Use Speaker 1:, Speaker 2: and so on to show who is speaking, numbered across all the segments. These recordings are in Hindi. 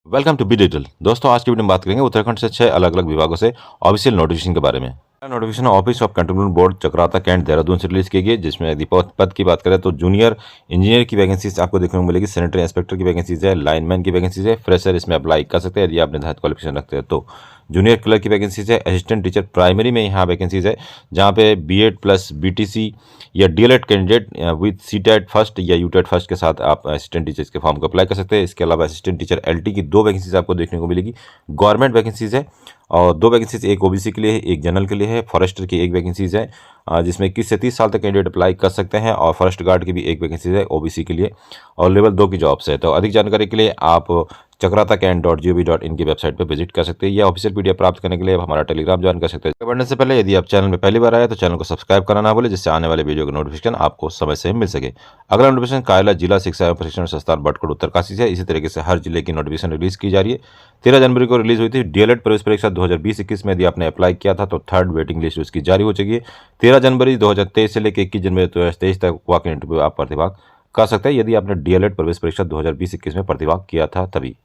Speaker 1: Welcome to be digital. दोस्तों, आज की वीडियो में बात करेंगे उत्तराखंड से 6 अलग अलग विभागों से ऑफिशियल नोटिफिकेशन के बारे में। Notification office of cantonment board Chakrata cantt Dehradun से रिलीज की गई, जिसमें यदि पद की बात करें तो जूनियर इंजीनियर की वैकेंसीज आपको देखने को मिलेगी, सैनिटरी इंस्पेक्टर की वैकेंसीज है, लाइनमैन की वैकेंसीज है, फ्रेशर इसमें अप्लाई कर सकते हैं यदि आप निर्धारित क्वालिफिकेशन रखते हैं तो। जूनियर क्लर्क की वैकेंसीज है, असिस्टेंट टीचर प्राइमरी में यहाँ वैकेंसीज है जहाँ पे बीएड प्लस बीटीसी या DElEd candidate with CTET first या यूटेट फर्स्ट के साथ आप असिस्टेंट टीचर्स के फॉर्म को अप्लाई कर सकते हैं। इसके अलावा असिस्टेंट टीचर एलटी की 2 वैकेंसीज आपको देखने को मिलेगी, गवर्नमेंट वैकेंसीज है और 2 वैकेंसीज, एक ओबीसी के लिए है, एक जनरल के लिए है। फॉरेस्टर की 1 वैकेंसीज है जिसमें 21 से 30 साल तक कैंडिडेट अप्लाई कर सकते हैं और फॉरेस्ट गार्ड की भी 1 वैकेंसीज है ओबीसी के लिए और लेवल 2 की जॉब्स है। तो अधिक जानकारी के लिए आप chakratacan.gov.in की वेबसाइट पर विजिट कर सकते हैं या ऑफिशियल पीडीएफ प्राप्त करने के लिए आप हमारा टेलीग्राम ज्वाइन कर सकते हैं। बढ़ने से पहले यदि आप चैनल में पहली बार आए तो चैनल को सब्सक्राइब करना ना भूलें, जिससे आने वाले वीडियो का नोटिफिकेशन आपको समय से मिल सके। अगला नोटिफिकेशन कायला जिला शिक्षा एवं प्रशिक्षण संस्थान बटकोट उत्तरकाशी से। इसी तरीके से हर जिले की नोटिफिकेशन रिलीज की जा रही है। 13 जनवरी को रिलीज हुई थी। डीएलएड प्रवेश परीक्षा 2020-21 में यदि आपने अप्लाई किया था तो 3rd वेटिंग लिस्ट उसकी जारी हो चुकी है। 13 जनवरी 2023 से लेकर 21 जनवरी 2023 तक वॉक इन इंटरव्यू आप प्रतिभाग कर सकते हैं यदि आपने डीएलएड प्रवेश परीक्षा 2020-21 में प्रतिभाग किया था तभी।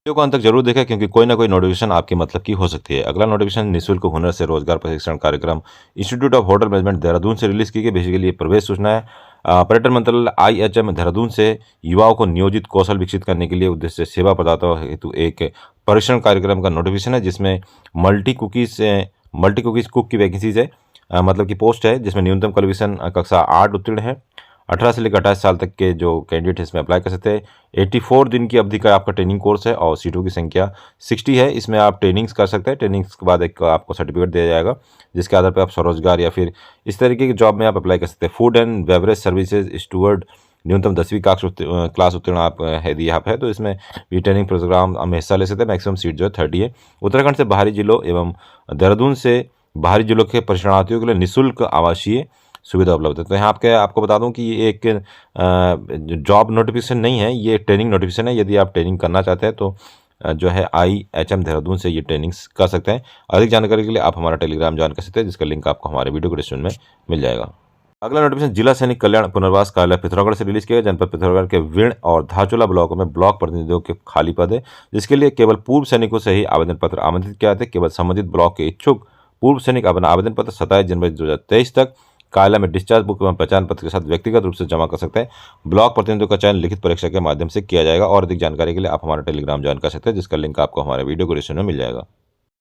Speaker 1: वीडियो को अंत तक जरूर देखें क्योंकि कोई ना कोई नोटिफिकेशन आपके मतलब की हो सकती है। अगला नोटिफिकेशन निःशुल्क हुनर से रोजगार प्रशिक्षण कार्यक्रम institute of hotel management Dehradun से रिलीज की गई। बेसिकली प्रवेश सूचना है। पर्यटन मंत्रालय आईएचएम देहरादून से युवाओं को नियोजित कौशल विकसित करने के लिए उद्देश्य सेवा प्रदाताओं हेतु एक प्रशिक्षण कार्यक्रम का नोटिफिकेशन है, जिसमें मल्टी कुकीज कुक की वैकेंसीज है, मतलब की पोस्ट है, जिसमें न्यूनतम क्वालिफिकेशन कक्षा 8 उत्तीर्ण है। 18 से लेकर 28 साल तक के जो कैंडिडेट इसमें अप्लाई कर सकते हैं। 84 दिन की अवधि का आपका ट्रेनिंग कोर्स है और सीटों की संख्या 60 है। इसमें आप ट्रेनिंग्स कर सकते हैं। ट्रेनिंग्स के बाद एक आपको सर्टिफिकेट दिया जाएगा जिसके आधार पर आप स्वरोजगार या फिर इस तरीके की जॉब में आप अप्लाई कर सकते हैं। Food and beverage services steward, न्यूनतम 10वीं क्लास उत्तीर्ण आप यदि आप है तो इसमें भी ट्रेनिंग प्रोग्राम में हिस्सा ले सकते हैं। मैक्सिमम सीट जो है 30 है। उत्तराखंड से बाहरी जिलों एवं देहरादून से बाहरी जिलों के प्रशिक्षणार्थियों के लिए निःशुल्क आवासीय सुविधा उपलब्ध है। तो यहाँ आपको बता दूं कि ये एक जॉब नोटिफिकेशन नहीं है, ये ट्रेनिंग नोटिफिकेशन है। यदि आप ट्रेनिंग करना चाहते हैं तो जो है आईएचएम देहरादून से ये ट्रेनिंग्स कर सकते हैं। अधिक जानकारी के लिए आप हमारा टेलीग्राम ज्वाइन कर सकते हैं, जिसका लिंक आपको हमारे वीडियो को डिस्क्रिप्शन में मिल जाएगा। अगला नोटिफिकेशन जिला सैनिक कल्याण पुनर्वास कार्यालय पिथौरागढ़ से रिलीज किया गया। जनपद पिथौरागढ़ के विण और धाचोला ब्लॉकों में ब्लॉक प्रतिनिधियों के खाली पद है, जिसके लिए केवल पूर्व सैनिकों से ही आवेदन पत्र आमंत्रित किया जाता है। केवल संबंधित ब्लॉक के इच्छुक पूर्व सैनिक अपना आवेदन पत्र 27 जनवरी 2023 तक कायला में डिस्चार्ज बुक एवं पहचान पत्र के साथ व्यक्तिगत रूप से जमा कर सकते हैं। ब्लॉक प्रतिनिधियों का चयन लिखित परीक्षा के माध्यम से किया जाएगा और अधिक जानकारी के लिए आप हमारा टेलीग्राम ज्वाइन कर सकते हैं, जिसका लिंक आपको हमारे वीडियो को डिस्क्रिप्शन में मिल जाएगा।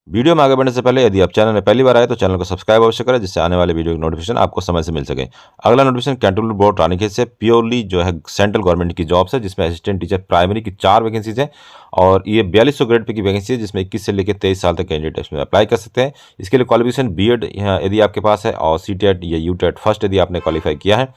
Speaker 1: वीडियो में आगे बढ़ने से पहले यदि आप चैनल में पहली बार आए तो चैनल को सब्सक्राइब अवश्य करें, जिससे आने वाले वीडियो की नोटिफिकेशन आपको समय से मिल सके। अगला नोटिफिकेशन कैंटोनमेंट बोर्ड रानीखेत से प्योरली जो है सेंट्रल गवर्नमेंट की जॉब्स है, जिसमें असिस्टेंट टीचर प्राइमरी की 4 वैकेंसीज है और ये 4200 ग्रेड पे की वैकेंसी है, जिसमें 21 से लेकर 23 साल तक कैंडिडेट इसमें अप्लाई कर सकते हैं। इसके लिए क्वालिफिकेशन बीएड यदि आपके पास है और सीटेट या यूटेट फर्स्ट यदि आपने क्वालिफाई किया है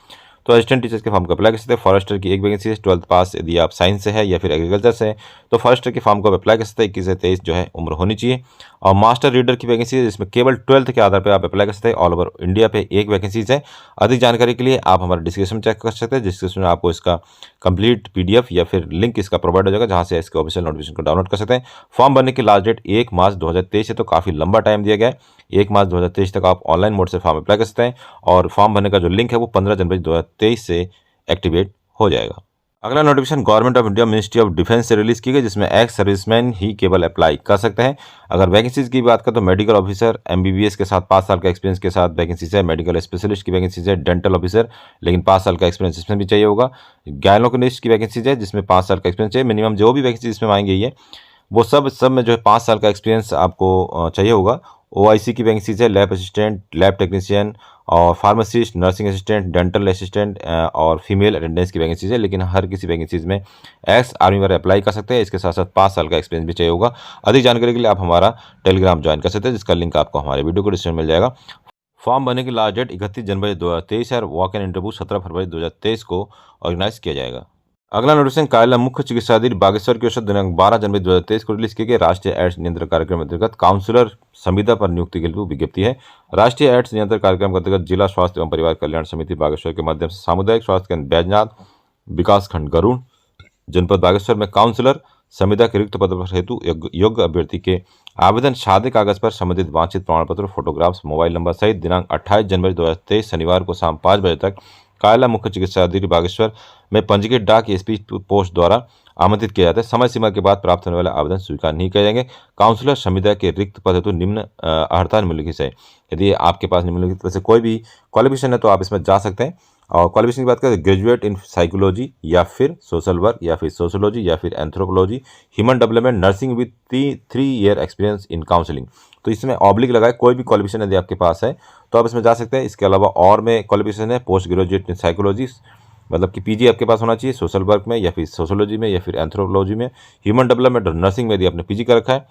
Speaker 1: तो असिस्टेंट टीचर्स के फॉर्म को अप्लाई कर सकते हैं। फॉरेस्टर की 1 वैकेंसी है। 12th पास यदि आप साइंस से है या फिर एग्रीकल्चर से है तो फॉरेस्टर के फॉर्म को अप्लाई कर सकते हैं। 21 से 23 जो है उम्र होनी चाहिए। और मास्टर रीडर की वैकेंसी है, जिसमें केवल 12th के आधार पर आप अप्लाई कर सकते हैं। ऑल ओवर इंडिया पे 1 वैकेंसीज है। अधिक जानकारी के लिए आप हमारे डिस्क्रिप्शन चेक कर सकते हैं, डिस्क्रिप्शन में आपको इसका कंप्लीट पीडीएफ या फिर लिंक इसका प्रोवाइड हो जाएगा, जहाँ से इसके ऑफिशियल नोटिफिकेशन को डाउनलोड कर सकते हैं। फॉर्म भरने की लास्ट डेट 1 मार्च 2023 है, तो काफ़ी लंबा टाइम दिया गया है। 1 मार्च 2023 तक आप ऑनलाइन मोड से फॉर्म अप्लाई कर सकते हैं और फॉर्म भरने का जो लिंक है वो 15 जनवरी 2023 से एक्टिवेट हो जाएगा। अगला notification government of India ministry of defence से रिलीज की गई, जिसमें एक्स सर्विसमैन ही केवल अप्लाई कर सकते हैं। अगर वैकेंसीज की बात करें तो मेडिकल ऑफिसर एमबीबीएस के साथ 5 साल का एक्सपीरियंस के साथ वैकेंसीज है। मेडिकल स्पेशलिस्ट की वैकेंसीज है। डेंटल ऑफिसर, लेकिन 5 साल का एक्सपीरियंस इसमें भी चाहिए होगा। गायनोकोलॉजिस्ट की वैकेंसीज है, जिसमें 5 साल का एक्सपीरियंस चाहिए। मिनिमम जो भी वैकेंसी इसमें मांगी गई है वो सब में जो है 5 साल का एक्सपीरियंस आपको चाहिए होगा। ओआईसी की वैकेंसीज है। लैब असिस्टेंट, लैब टेक्नीशियन और pharmacist, nursing assistant, dental assistant और फीमेल अटेंडेंस की वैकेंसीज है। लेकिन हर किसी वैकेंसीज में एक्स आर्मी वाले अप्लाई कर सकते हैं। इसके साथ साथ 5 साल का एक्सपीरियंस भी चाहिए होगा। अधिक जानकारी के लिए आप हमारा टेलीग्राम ज्वाइन कर सकते हैं, जिसका लिंक आपको हमारे वीडियो को डिस्क्रिप्शन में मिल जाएगा। फॉर्म भरने की लास्ट डेट 31 जनवरी 2023 है और वॉक इन इंटरव्यू 17 फरवरी 2023 को ऑर्गेनाइज किया जाएगा। अगला नोटिफिकेशन कायला मुख्य चिकित्साधिकारी बागेश्वर की औसत दिनांक 12 जनवरी 2023 को रिलीज किए गए। राष्ट्रीय एड्स नियंत्रण कार्यक्रम अंतर्गत काउंसलर संविदा पर नियुक्ति के लिए विज्ञप्ति है। राष्ट्रीय एड्स नियंत्रण कार्यक्रम के अंतर्गत जिला स्वास्थ्य एवं परिवार कल्याण समिति बागेश्वर के माध्यम से सामुदायिक स्वास्थ्य केंद्र बैजनाथ, विकासखंड गरुड़, जनपद बागेश्वर में काउंसलर संविदा के रिक्त पद पर हेतु योग्य अभ्यर्थी के आवेदन सादे कागज पर संबंधित वांछित प्रमाण पत्र, फोटोग्राफ्स, मोबाइल नंबर सहित दिनांक 28 जनवरी 2023 शनिवार को शाम 5 बजे तक कायला मुख्य चिकित्साधिकारी बागेश्वर में पंजीकृत डाक एसपी पोस्ट द्वारा आमंत्रित किया जाता है। समय सीमा के बाद प्राप्त होने वाले आवेदन स्वीकार नहीं किए जाएंगे। काउंसलर संविदा के रिक्त पद हेतु निम्न अर्हता निम्नलिखित है। यदि आपके पास निम्नलिखित में से कोई भी क्वालिफिकेशन है तो आप इसमें जा सकते हैं। और क्वालिफिकेशन की बात करें तो ग्रेजुएट इन साइकोलॉजी या फिर सोशल वर्क या फिर सोशोलॉजी या फिर anthropology, human development, nursing with 3 year experience in counselling. तो इसमें ऑब्लिक लगा है, कोई भी क्वालिफिकेशन यदि आपके पास है तो आप इसमें जा सकते हैं। इसके अलावा और में क्वालिफिकेशन है पोस्ट ग्रेजुएट इन साइकोलॉजी, मतलब कि पीजी आपके पास होना चाहिए सोशल वर्क में या फिर सोशोलॉजी में या फिर एंथ्रोपोलॉजी में, ह्यूमन डेवलपमेंट और नर्सिंग में यदि आपने पीजी कर रखा है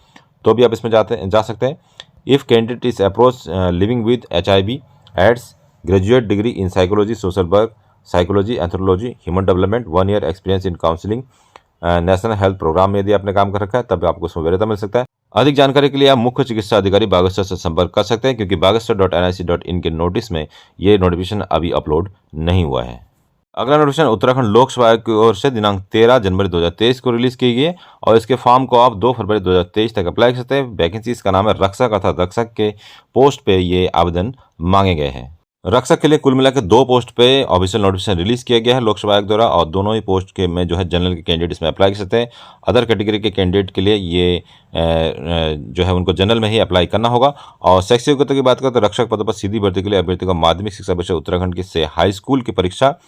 Speaker 1: तो भी आप इसमें जा सकते हैं। If candidate is approach living with HIV AIDS, graduate degree in psychology, social work, psychology, anthropology, human development, 1 year experience in counselling, national health programme में यदि आपने काम कर रखा है तब आपको उसमें वरीयता मिल सकता है। अधिक जानकारी के लिए आप मुख्य चिकित्सा अधिकारी बागेश्वर से संपर्क कर सकते हैं, क्योंकि bageshwar.nic.in के नोटिस में ये नोटिफिकेशन अभी अपलोड नहीं हुआ है। अगला नोटिफिकेशन उत्तराखंड लोक सेवा आयोग की ओर से दिनांक 13 जनवरी 2023 को रिलीज की गई है और इसके फॉर्म को आप 2 फरवरी 2023 तक अप्लाई कर सकते हैं। वैकेंसी इसका नाम है रक्षक, अर्थात रक्षक के पोस्ट पे ये आवेदन मांगे गए हैं। रक्षक के लिए कुल मिलाकर 2 पोस्ट पे ऑफिशियल नोटिफिकेशन रिलीज किया गया है लोक सेवा आयोग द्वारा, और दोनों ही पोस्ट के में जो है जनरल के कैंडिडेट इसमें अप्लाई कर सकते हैं। अदर कैटेगरी के कैंडिडेट के लिए ये जो है उनको जनरल में ही अप्लाई करना होगा। और शैक्षिक योग्यता की बात करें तो रक्षक पद पर सीधी भर्ती के लिए अभ्यर्थी को माध्यमिक शिक्षा परिषद उत्तराखंड से हाई स्कूल की परीक्षा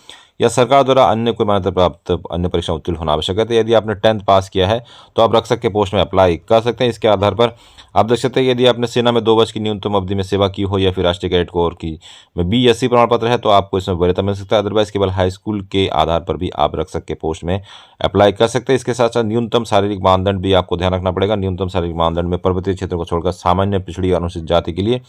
Speaker 1: या सरकार द्वारा अन्य कोई मान्यता प्राप्त अन्य परीक्षा उत्तीर्ण होना आवश्यक है। तो यदि आपने 10th पास किया है तो आप रक्षक के पोस्ट में अप्लाई कर सकते हैं। इसके आधार पर आप देख सकते हैं यदि आपने सेना में 2 वर्ष की न्यूनतम अवधि में सेवा की हो या फिर राष्ट्रीय कैडेट कोर की में BSc प्रमाण पत्र है तो आपको इसमें वरीयता मिल सकता है। अदरवाइज केवल हाई स्कूल के आधार पर भी आप रक्षक के पोस्ट में अप्लाई कर सकते हैं। इसके साथ साथ न्यूनतम शारीरिक मानदंड भी आपको ध्यान रखना पड़ेगा। न्यूनतम शारीरिक मानदंड में पर्वतीय क्षेत्र को छोड़कर सामान्य पिछड़ी अनुसूचित जाति के लिए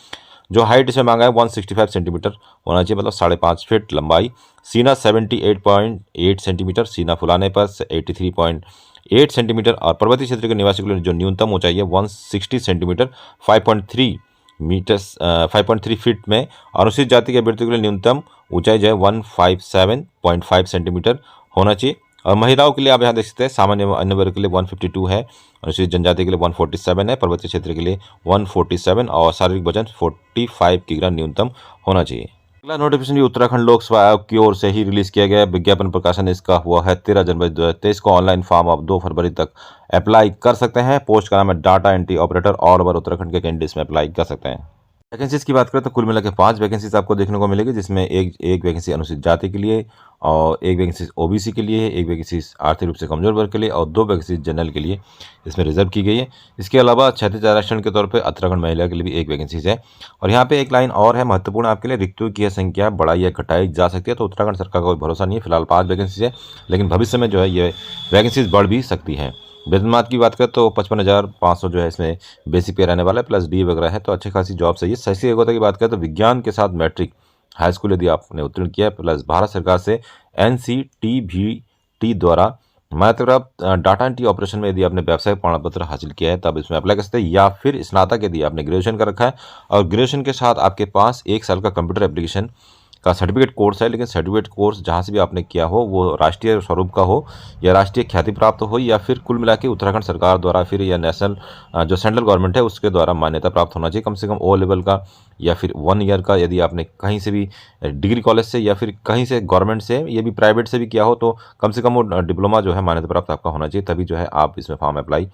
Speaker 1: जो हाइट इसमें मांगा है 165 सेंटीमीटर होना चाहिए, मतलब 5.5 फीट लंबाई। सीना 78.8 सेंटीमीटर, सीना फुलाने पर 83.8 सेंटीमीटर। और पर्वतीय क्षेत्र के निवासी के लिए जो न्यूनतम ऊंचाई है 160 सेंटीमीटर, 5.3 फीट में। अनुसूचित जाति के अभ्यर्थियों के लिए न्यूनतम ऊंचाई जो है 157.5 सेंटीमीटर होना चाहिए। और महिलाओं के लिए आप यहाँ देख सकते हैं सामान्य अन्य वर्ग के लिए 152 है, अनुसूचित जनजाति के लिए 147 है, पर्वतीय क्षेत्र के लिए 147 और शारीरिक वजन 45 किलोग्राम न्यूनतम होना चाहिए। अगला नोटिफिकेशन ये उत्तराखंड लोक सेवा आयोग की ओर से ही रिलीज किया गया है। विज्ञापन प्रकाशन इसका हुआ है 13 जनवरी 2023 को। ऑनलाइन फॉर्म आप 2 फरवरी तक अप्लाई कर सकते हैं। पोस्ट का नाम है data entry operator. All over Uttarakhand के कैंडिडेट्स में अप्लाई कर सकते हैं। वैकेंसीज की बात करें तो कुल मिलाकर 5 वैकेंसीज आपको देखने को मिलेगी, जिसमें एक वैकेंसी अनुसूचित जाति के लिए और 1 वैकेंसी OBC के लिए, 1 वैकेंसी आर्थिक रूप से कमजोर वर्ग के लिए और 2 वैकेंसी जनरल के लिए इसमें रिजर्व की गई है। इसके अलावा क्षैतिज आरक्षण के तौर पे उत्तराखंड महिला के लिए भी 1 वैकेंसीज है। और यहाँ पे एक लाइन और है महत्वपूर्ण आपके लिए, रिक्तियों की संख्या बढ़ाई या घटाई जा सकती है। तो उत्तराखंड सरकार का कोई भरोसा नहीं है, फिलहाल 5 वैकेंसीज है, लेकिन भविष्य में जो है ये वैकेंसीज बढ़ भी सकती हैं। वेतनमान की बात करें तो 55,500 जो है इसमें बेसिक पे रहने वाला है, प्लस डी वगैरह है, तो अच्छी खासी जॉब सही है। शैक्षिक योग्यता की बात करें तो विज्ञान के साथ मैट्रिक हाई स्कूल यदि आपने उत्तीर्ण किया है, प्लस भारत सरकार से NCTVT द्वारा मान्यता प्राप्त डाटा एंट्री ऑपरेशन में यदि आपने व्यावसायिक प्रमाण पत्र हासिल किया है तब इसमें अप्लाई कर सकते हैं। या फिर स्नातक यदि आपने ग्रेजुएशन कर रखा है और ग्रेजुएशन के साथ आपके पास 1 साल का कंप्यूटर एप्लीकेशन का सर्टिफिकेट कोर्स है, लेकिन सर्टिफिकेट कोर्स जहाँ से भी आपने किया हो वो राष्ट्रीय स्वरूप का हो या राष्ट्रीय ख्याति प्राप्त हो, या फिर कुल मिला के उत्तराखंड सरकार द्वारा फिर या नेशनल जो सेंट्रल गवर्नमेंट है उसके द्वारा मान्यता प्राप्त होना चाहिए। कम से कम O लेवल का या फिर 1 ईयर का यदि आपने कहीं से भी डिग्री कॉलेज से या फिर कहीं से गवर्नमेंट से, ये भी प्राइवेट से भी किया हो, तो कम से कम वो डिप्लोमा जो है मान्यता प्राप्त आपका होना चाहिए, तभी जो है आप इसमें फॉर्म अप्लाई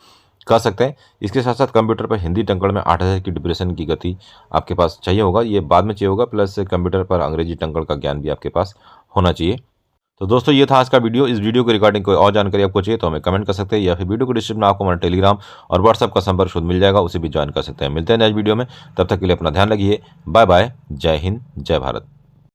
Speaker 1: कर सकते हैं। इसके साथ साथ कंप्यूटर पर हिंदी टंकण में 8000 की डिप्रेशन की गति आपके पास चाहिए होगा, ये बाद में चाहिए होगा, प्लस कंप्यूटर पर अंग्रेजी टंकण का ज्ञान भी आपके पास होना चाहिए। तो दोस्तों ये था आज का वीडियो। इस वीडियो के रिगार्डिंग कोई और जानकारी आपको चाहिए तो हमें कमेंट कर सकते हैं, या फिर वीडियो को डिस्क्रिप्शन में आपको हमारा टेलीग्राम और व्हाट्सएप का संपर्क खुद मिल जाएगा, उसे भी ज्वाइन कर सकते हैं। मिलते हैं नेक्स्ट वीडियो में, तब तक के लिए अपना ध्यान रखिए। बाय बाय, जय हिंद, जय भारत।